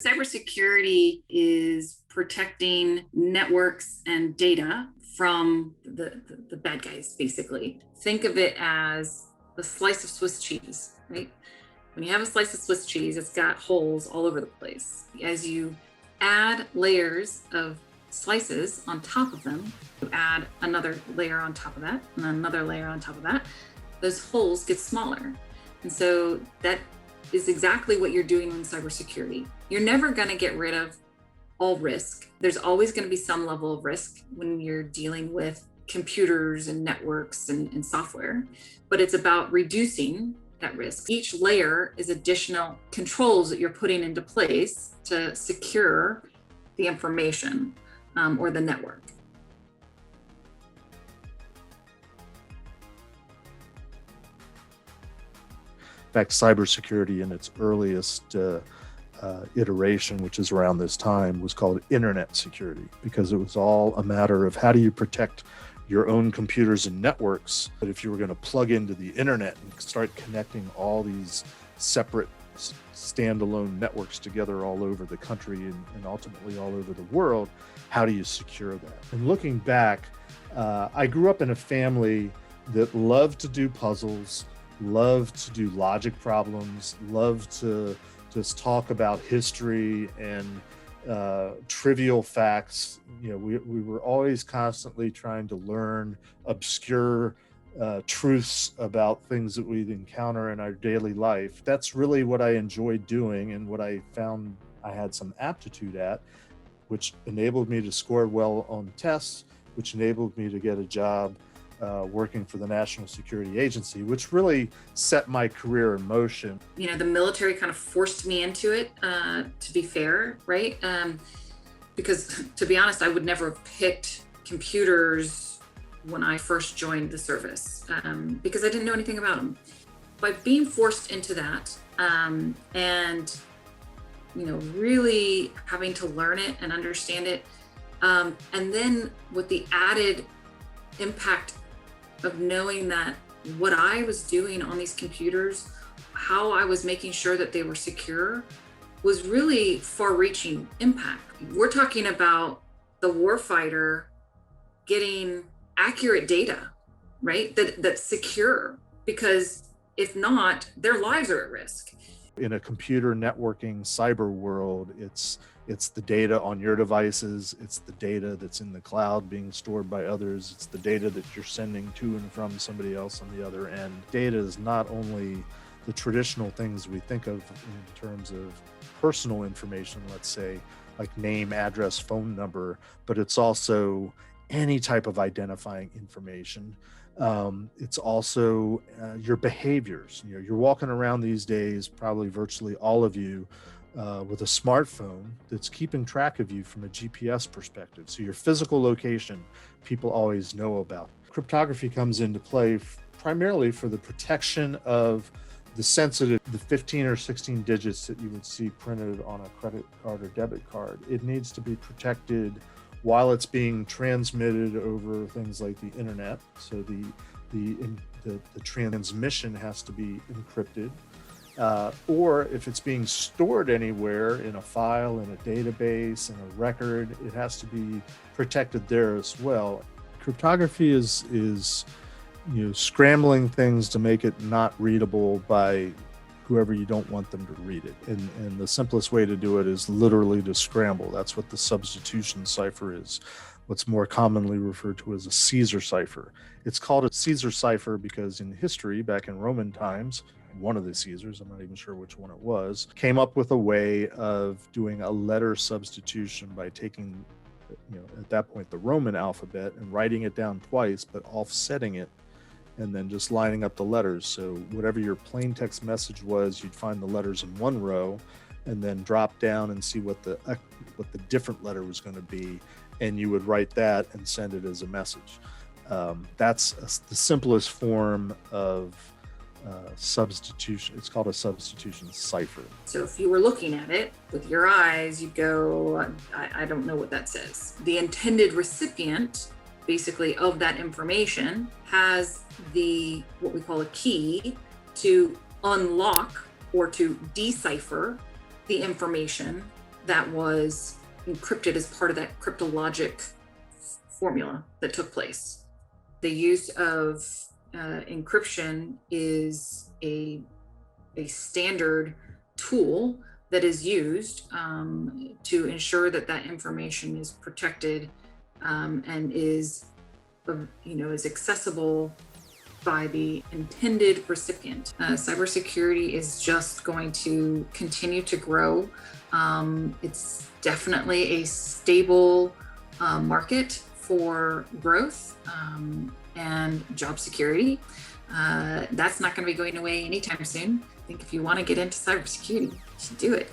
Cybersecurity is protecting networks and data from the bad guys, basically. Think of it as a slice of Swiss cheese, right? When you have a slice of Swiss cheese, it's got holes all over the place. As you add layers of slices on top of them, you add another layer on top of that, and another layer on top of that, those holes get smaller. And so that is exactly what you're doing in cybersecurity. You're never going to get rid of all risk. There's always going to be some level of risk when you're dealing with computers and networks and software, but it's about reducing that risk. Each layer is additional controls that you're putting into place to secure the information or the network. In fact, cybersecurity in its earliest iteration, which is around this time, was called internet security, because it was all a matter of how do you protect your own computers and networks. But if you were going to plug into the internet and start connecting all these separate standalone networks together all over the country and ultimately all over the world, how do you secure that? And looking back, I grew up in a family that loved to do puzzles, loved to do logic problems, loved to just talk about history and trivial facts. You know, we were always constantly trying to learn obscure truths about things that we'd encounter in our daily life. That's really what I enjoyed doing and what I found I had some aptitude at, which enabled me to score well on tests, which enabled me to get a job working for the National Security Agency, which really set my career in motion. You know, the military kind of forced me into it, to be fair, right? Because to be honest, I would never have picked computers when I first joined the service, because I didn't know anything about them. By being forced into that, and you know, really having to learn it and understand it, and then with the added impact of knowing that what I was doing on these computers, how I was making sure that they were secure, was really far-reaching impact. We're talking about the warfighter getting accurate data, right? That's secure, because if not, their lives are at risk. In a computer networking cyber world, it's the data on your devices, it's the data that's in the cloud being stored by others, it's the data that you're sending to and from somebody else on the other end. Data is not only the traditional things we think of in terms of personal information, let's say, like name, address, phone number, but it's also any type of identifying information. It's also your behaviors. You know, you're walking around these days, probably virtually all of you, with a smartphone that's keeping track of you from a GPS perspective. So your physical location, people always know about. Cryptography comes into play primarily for the protection of the sensitive, the 15 or 16 digits that you would see printed on a credit card or debit card. It needs to be protected while it's being transmitted over things like the internet. So the transmission has to be encrypted. Or if it's being stored anywhere in a file, in a database, in a record, it has to be protected there as well. Cryptography is you know, scrambling things to make it not readable by whoever you don't want them to read it. And the simplest way to do it is literally to scramble. That's what the substitution cipher is. What's more commonly referred to as a Caesar cipher. It's called a Caesar cipher because in history, back in Roman times, one of the Caesars, I'm not even sure which one it was, came up with a way of doing a letter substitution by taking, you know, at that point, the Roman alphabet and writing it down twice, but offsetting it and then just lining up the letters. So whatever your plain text message was, you'd find the letters in one row and then drop down and see what the different letter was going to be. And you would write that and send it as a message. That's the simplest form of substitution. It's called a substitution cipher. So if you were looking at it with your eyes, you'd go, I don't know what that says. The intended recipient, basically, of that information has what we call a key to unlock or to decipher the information that was encrypted as part of that cryptologic formula that took place. The use of encryption is a standard tool that is used to ensure that that information is protected and is accessible by the intended recipient. Cybersecurity is just going to continue to grow. It's definitely a stable market for growth and job security. That's not going to be going away anytime soon. I think if you want to get into cybersecurity, you should do it.